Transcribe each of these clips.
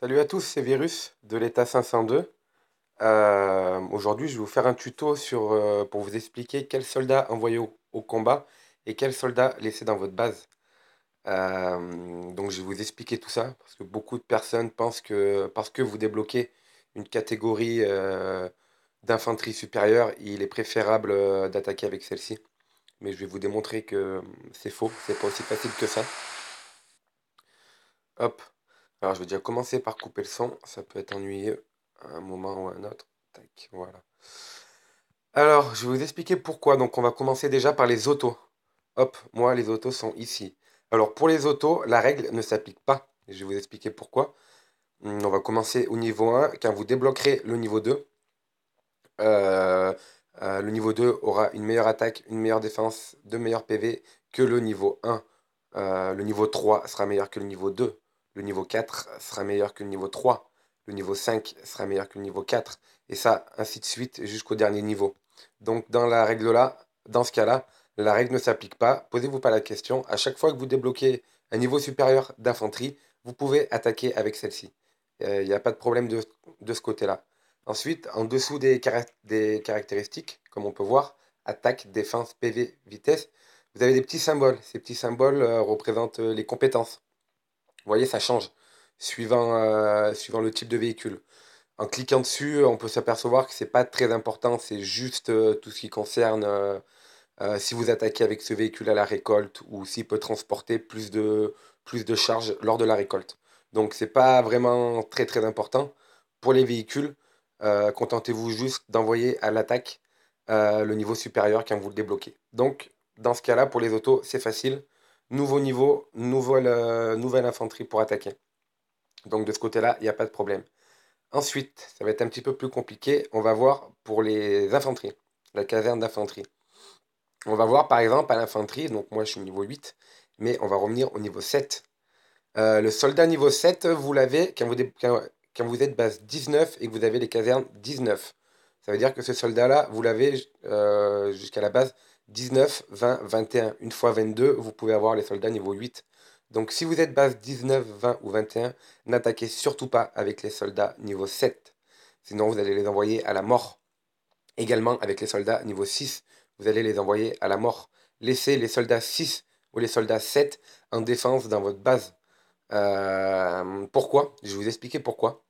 Salut à tous, c'est Virus de l'État 502. Aujourd'hui, je vais vous faire un tuto pour vous expliquer quels soldats envoyer au combat et quels soldats laisser dans votre base. Donc, je vais vous expliquer tout ça parce que beaucoup de personnes pensent que parce que vous débloquez une catégorie d'infanterie supérieure, il est préférable d'attaquer avec celle-ci. Mais je vais vous démontrer que c'est faux, c'est pas aussi facile que ça. Hop. Alors, je vais déjà commencer par couper le son, ça peut être ennuyeux à un moment ou à un autre. Tac, voilà. Alors, je vais vous expliquer pourquoi. Donc, on va commencer déjà par les autos. Hop, moi, les autos sont ici. Alors, pour les autos, la règle ne s'applique pas. Je vais vous expliquer pourquoi. On va commencer au niveau 1. Quand vous débloquerez le niveau 2, euh, le niveau 2 aura une meilleure attaque, une meilleure défense, de meilleurs PV que le niveau 1. Le niveau 3 sera meilleur que le niveau 2. Le niveau 4 sera meilleur que le niveau 3. Le niveau 5 sera meilleur que le niveau 4. Et ça, ainsi de suite, jusqu'au dernier niveau. Donc, dans ce cas-là, la règle ne s'applique pas. Posez-vous pas la question. À chaque fois que vous débloquez un niveau supérieur d'infanterie, vous pouvez attaquer avec celle-ci. Il n'y a pas de problème de ce côté-là. Ensuite, en dessous des caractéristiques, comme on peut voir, attaque, défense, PV, vitesse, vous avez des petits symboles. Ces petits symboles représentent les compétences. Vous voyez, ça change suivant le type de véhicule. En cliquant dessus, on peut s'apercevoir que c'est pas très important, c'est juste tout ce qui concerne si vous attaquez avec ce véhicule à la récolte ou s'il peut transporter plus de charges lors de la récolte. Donc c'est pas vraiment très très important. Pour les véhicules, contentez-vous juste d'envoyer à l'attaque le niveau supérieur quand vous le débloquez. Donc dans ce cas-là, pour les autos, c'est facile. Nouveau niveau, nouvelle infanterie pour attaquer. Donc de ce côté-là, il n'y a pas de problème. Ensuite, ça va être un petit peu plus compliqué. On va voir pour les infanteries, la caserne d'infanterie. On va voir par exemple à l'infanterie, donc moi je suis au niveau 8, mais on va revenir au niveau 7. Le soldat niveau 7, vous l'avez quand vous êtes base 19 et que vous avez les casernes 19. Ça veut dire que ce soldat-là, vous l'avez jusqu'à la base 19, 20, 21. Une fois 22, vous pouvez avoir les soldats niveau 8. Donc si vous êtes base 19, 20 ou 21, n'attaquez surtout pas avec les soldats niveau 7. Sinon vous allez les envoyer à la mort. Également avec les soldats niveau 6, vous allez les envoyer à la mort. Laissez les soldats 6 ou les soldats 7 en défense dans votre base. Pourquoi? Je vais vous expliquer pourquoi.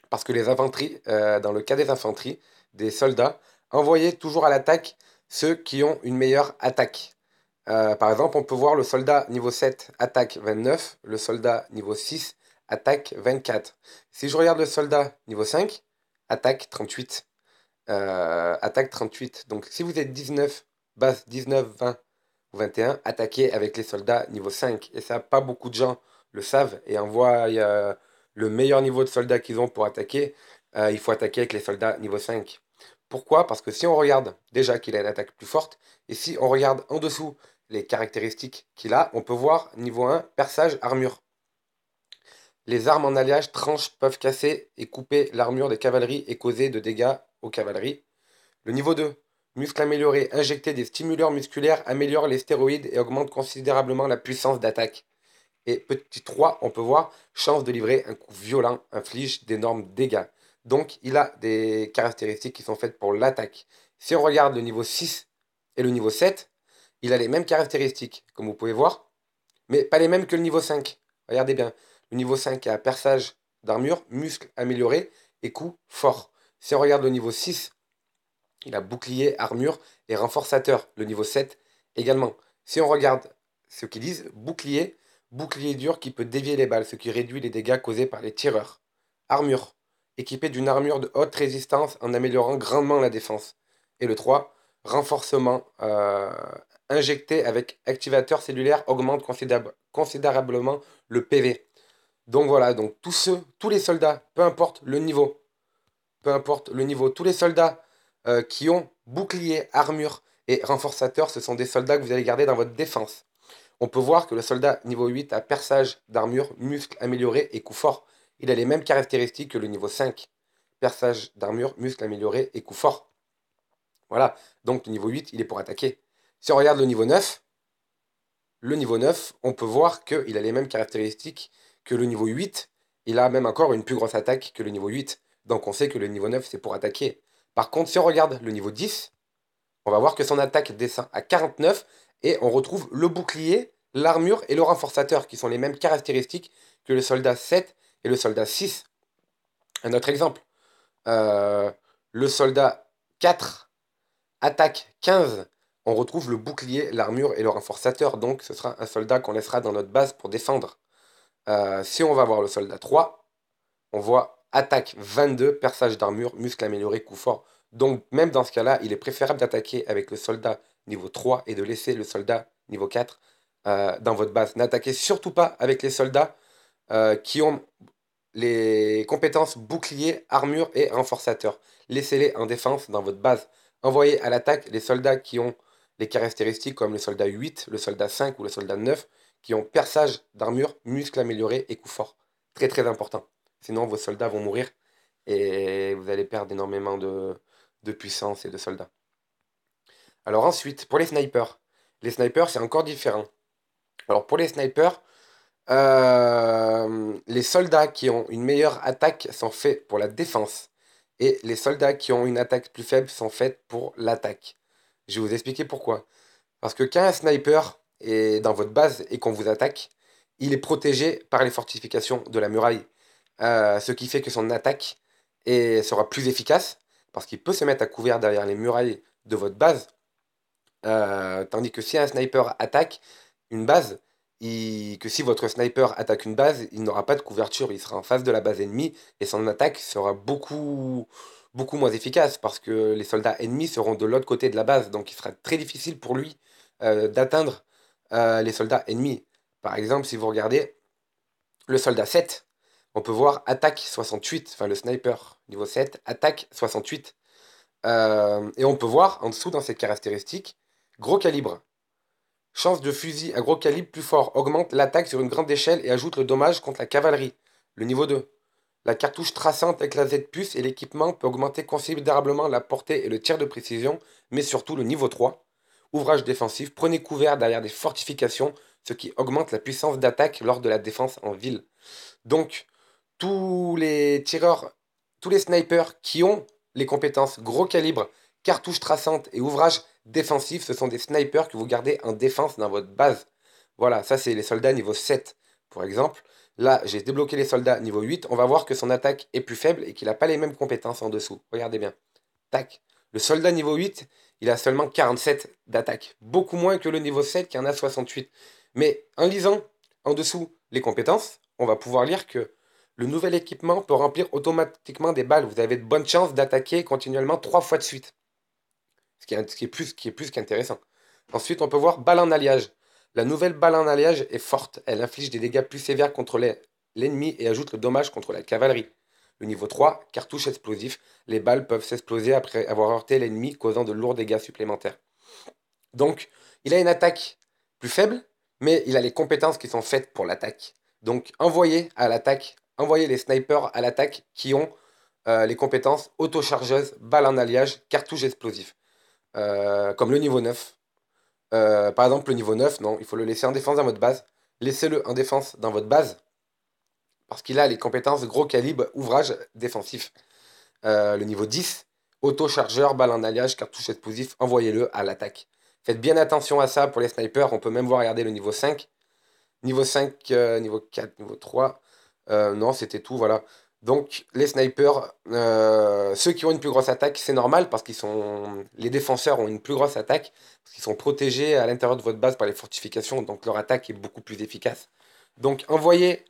Parce que les infanteries, dans le cas des infanteries, des soldats, envoyez toujours à l'attaque ceux qui ont une meilleure attaque. Par exemple, on peut voir le soldat niveau 7 attaque 29, le soldat niveau 6 attaque 24. Si je regarde le soldat niveau 5, attaque 38. Attaque 38. Donc si vous êtes 19, base 19, 20 ou 21, attaquez avec les soldats niveau 5. Et ça, pas beaucoup de gens le savent et envoient le meilleur niveau de soldats qu'ils ont pour attaquer. Il faut attaquer avec les soldats niveau 5. Pourquoi? Parce que si on regarde déjà qu'il a une attaque plus forte, et si on regarde en dessous les caractéristiques qu'il a, on peut voir niveau 1, perçage, armure. Les armes en alliage tranchent, peuvent casser et couper l'armure des cavaleries et causer de dégâts aux cavaleries. Le niveau 2, muscles améliorés, injecter des stimuleurs musculaires améliore les stéroïdes et augmente considérablement la puissance d'attaque. Et petit 3, on peut voir, chance de livrer un coup violent, inflige d'énormes dégâts. Donc il a des caractéristiques qui sont faites pour l'attaque. Si on regarde le niveau 6 et le niveau 7, il a les mêmes caractéristiques, comme vous pouvez voir, mais pas les mêmes que le niveau 5. Regardez bien, le niveau 5 a perçage d'armure, muscles améliorés et coup fort. Si on regarde le niveau 6, il a bouclier, armure et renforçateur. Le niveau 7 également. Si on regarde ce qu'ils disent, bouclier dur qui peut dévier les balles, ce qui réduit les dégâts causés par les tireurs. Armure, équipé d'une armure de haute résistance en améliorant grandement la défense. Et le 3, renforcement injecté avec activateur cellulaire augmente considérablement le PV. Donc voilà, donc tous les soldats, peu importe le niveau, tous les soldats qui ont bouclier, armure et renforçateur, ce sont des soldats que vous allez garder dans votre défense. On peut voir que le soldat niveau 8 a perçage d'armure, muscles améliorés et coup fort. Il a les mêmes caractéristiques que le niveau 5. Perçage d'armure, muscles améliorés et coup fort. Voilà, donc le niveau 8, il est pour attaquer. Si on regarde le niveau 9, on peut voir qu'il a les mêmes caractéristiques que le niveau 8, il a même encore une plus grosse attaque que le niveau 8. Donc on sait que le niveau 9, c'est pour attaquer. Par contre, si on regarde le niveau 10, on va voir que son attaque descend à 49 et on retrouve le bouclier, l'armure et le renforçateur qui sont les mêmes caractéristiques que le soldat 7 et le soldat 6. Un autre exemple, euh, le soldat 4 attaque 15, on retrouve le bouclier, l'armure et le renforçateur. Donc ce sera un soldat qu'on laissera dans notre base pour défendre. Si on va voir le soldat 3, on voit attaque 22, perçage d'armure, muscle amélioré, coup fort. Donc même dans ce cas-là, il est préférable d'attaquer avec le soldat niveau 3 et de laisser le soldat niveau 4 dans votre base. N'attaquez surtout pas avec les soldats qui ont les compétences bouclier, armure et renforçateur. Laissez-les en défense dans votre base. Envoyez à l'attaque les soldats qui ont les caractéristiques comme le soldat 8, le soldat 5 ou le soldat 9, qui ont perçage d'armure, muscle amélioré et coup fort. Très très important. Sinon vos soldats vont mourir et vous allez perdre énormément de puissance et de soldats. Alors ensuite, pour les snipers c'est encore différent. Alors pour les snipers, les soldats qui ont une meilleure attaque sont faits pour la défense. Et les soldats qui ont une attaque plus faible sont faits pour l'attaque. Je vais vous expliquer pourquoi. Parce que quand un sniper est dans votre base et qu'on vous attaque, il est protégé par les fortifications de la muraille. Ce qui fait que son attaque sera plus efficace, parce qu'il peut se mettre à couvert derrière les murailles de votre base. Tandis que si un sniper attaque une base, que si votre sniper attaque une base, il n'aura pas de couverture, il sera en face de la base ennemie et son attaque sera beaucoup moins efficace parce que les soldats ennemis seront de l'autre côté de la base, donc il sera très difficile pour lui d'atteindre les soldats ennemis. Par exemple, si vous regardez le soldat 7, on peut voir attaque 68, enfin le sniper niveau 7, attaque 68. Et on peut voir en dessous dans ces caractéristiques, gros calibre. Chance de fusil à gros calibre plus fort. Augmente l'attaque sur une grande échelle et ajoute le dommage contre la cavalerie. Le niveau 2. La cartouche traçante avec la Z-Puce et l'équipement peut augmenter considérablement la portée et le tir de précision, mais surtout le niveau 3. Ouvrage défensif. Prenez couvert derrière des fortifications, ce qui augmente la puissance d'attaque lors de la défense en ville. Donc, tous les tireurs, tous les snipers qui ont les compétences gros calibre, cartouche traçante et ouvrage défensif, ce sont des snipers que vous gardez en défense dans votre base. Voilà, ça c'est les soldats niveau 7, par exemple. Là, j'ai débloqué les soldats niveau 8. On va voir que son attaque est plus faible et qu'il n'a pas les mêmes compétences en dessous. Regardez bien. Tac. Le soldat niveau 8, il a seulement 47 d'attaque. Beaucoup moins que le niveau 7 qui en a 68. Mais en lisant en dessous les compétences, on va pouvoir lire que le nouvel équipement peut remplir automatiquement des balles. Vous avez de bonnes chances d'attaquer continuellement 3 fois de suite. Ce qui est plus qu'intéressant. Ensuite, on peut voir balle en alliage. La nouvelle balle en alliage est forte. Elle inflige des dégâts plus sévères contre l'ennemi et ajoute le dommage contre la cavalerie. Le niveau 3, cartouche explosif. Les balles peuvent s'exploser après avoir heurté l'ennemi, causant de lourds dégâts supplémentaires. Donc, il a une attaque plus faible, mais il a les compétences qui sont faites pour l'attaque. Donc, envoyez les snipers à l'attaque qui ont les compétences autochargeuse, balle en alliage, cartouche explosif. Comme le niveau 9. Par exemple, le niveau 9, non, il faut le laisser en défense dans votre base. Laissez-le en défense dans votre base, parce qu'il a les compétences gros calibre, ouvrage défensif. Le niveau 10, auto-chargeur, balle en alliage, cartouche explosif, envoyez-le à l'attaque. Faites bien attention à ça pour les snipers. On peut même voir, regarder le niveau 5. Niveau 5, niveau 4, niveau 3. Non, c'était tout, voilà. Donc, les snipers, ceux qui ont une plus grosse attaque, c'est normal parce qu'ils sont. Les défenseurs ont une plus grosse attaque parce qu'ils sont protégés à l'intérieur de votre base par les fortifications, donc leur attaque est beaucoup plus efficace. Donc, envoyez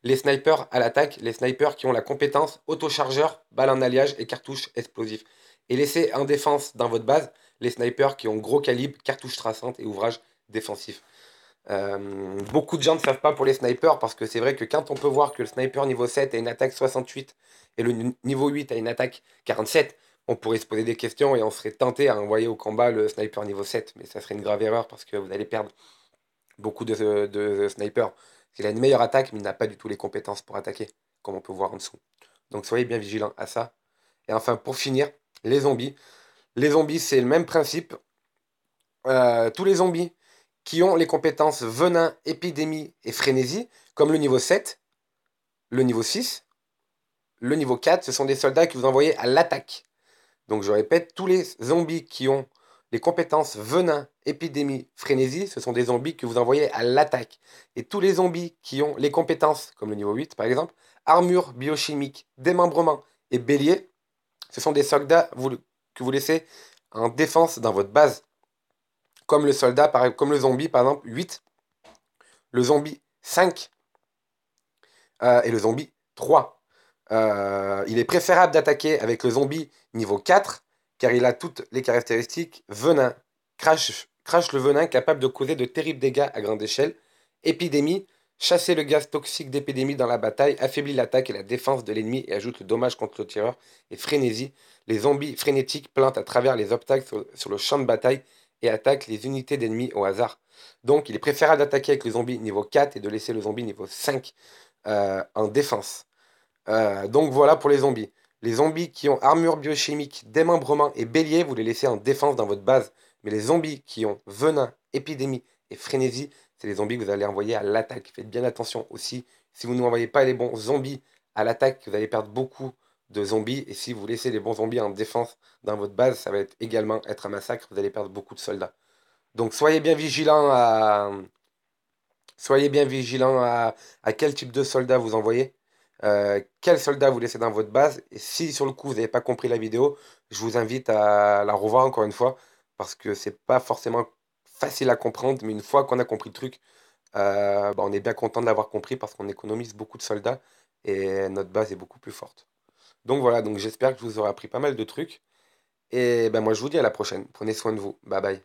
les snipers à l'attaque, les snipers qui ont la compétence autochargeur, balle en alliage et cartouche explosif. Et laissez en défense dans votre base les snipers qui ont gros calibre, cartouche traçante et ouvrage défensif. Beaucoup de gens ne savent pas pour les snipers parce que c'est vrai que quand on peut voir que le sniper niveau 7 a une attaque 68 et le niveau 8 a une attaque 47, on pourrait se poser des questions et on serait tenté à envoyer au combat le sniper niveau 7. Mais ça serait une grave erreur parce que vous allez perdre beaucoup de snipers. Il a une meilleure attaque, mais il n'a pas du tout les compétences pour attaquer, comme on peut voir en dessous. Donc soyez bien vigilants à ça. Et enfin, pour finir, les zombies. Les zombies, c'est le même principe. Tous les zombies qui ont les compétences venin, épidémie et frénésie, comme le niveau 7, Le niveau 6, le niveau 4, ce sont des soldats que vous envoyez à l'attaque. Donc je répète, tous les zombies qui ont les compétences venin, épidémie, frénésie, ce sont des zombies que vous envoyez à l'attaque. Et tous les zombies qui ont les compétences, comme le niveau 8 par exemple, armure biochimique, démembrement et bélier, ce sont des soldats que vous laissez en défense dans votre base. Comme le soldat, comme le zombie par exemple 8, le zombie 5 et le zombie 3. Il est préférable d'attaquer avec le zombie niveau 4, car il a toutes les caractéristiques venin, crache le venin capable de causer de terribles dégâts à grande échelle, épidémie, chasser le gaz toxique d'épidémie dans la bataille, affaiblit l'attaque et la défense de l'ennemi et ajoute le dommage contre le tireur, et frénésie, les zombies frénétiques plantent à travers les obstacles sur le champ de bataille et attaquent les unités d'ennemis au hasard. Donc il est préférable d'attaquer avec le zombie niveau 4 et de laisser le zombie niveau 5 en défense. Donc voilà pour les zombies. Les zombies qui ont armure biochimique, démembrement et bélier, vous les laissez en défense dans votre base. Mais les zombies qui ont venin, épidémie et frénésie, c'est les zombies que vous allez envoyer à l'attaque. Faites bien attention aussi, si vous n'envoyez pas les bons zombies à l'attaque, vous allez perdre beaucoup de zombies. Et si vous laissez les bons zombies en défense dans votre base, ça va également être un massacre. Vous allez perdre beaucoup de soldats. Donc soyez bien vigilant à quel type de soldat vous envoyez, quel soldat vous laissez dans votre base. Et si sur le coup vous n'avez pas compris la vidéo, je vous invite à la revoir encore une fois, parce que c'est pas forcément facile à comprendre, mais une fois qu'on a compris le truc, bah, on est bien content de l'avoir compris parce qu'on économise beaucoup de soldats et notre base est beaucoup plus forte. Donc voilà, donc j'espère que je vous aurai appris pas mal de trucs. Et ben moi je vous dis à la prochaine. Prenez soin de vous. Bye bye.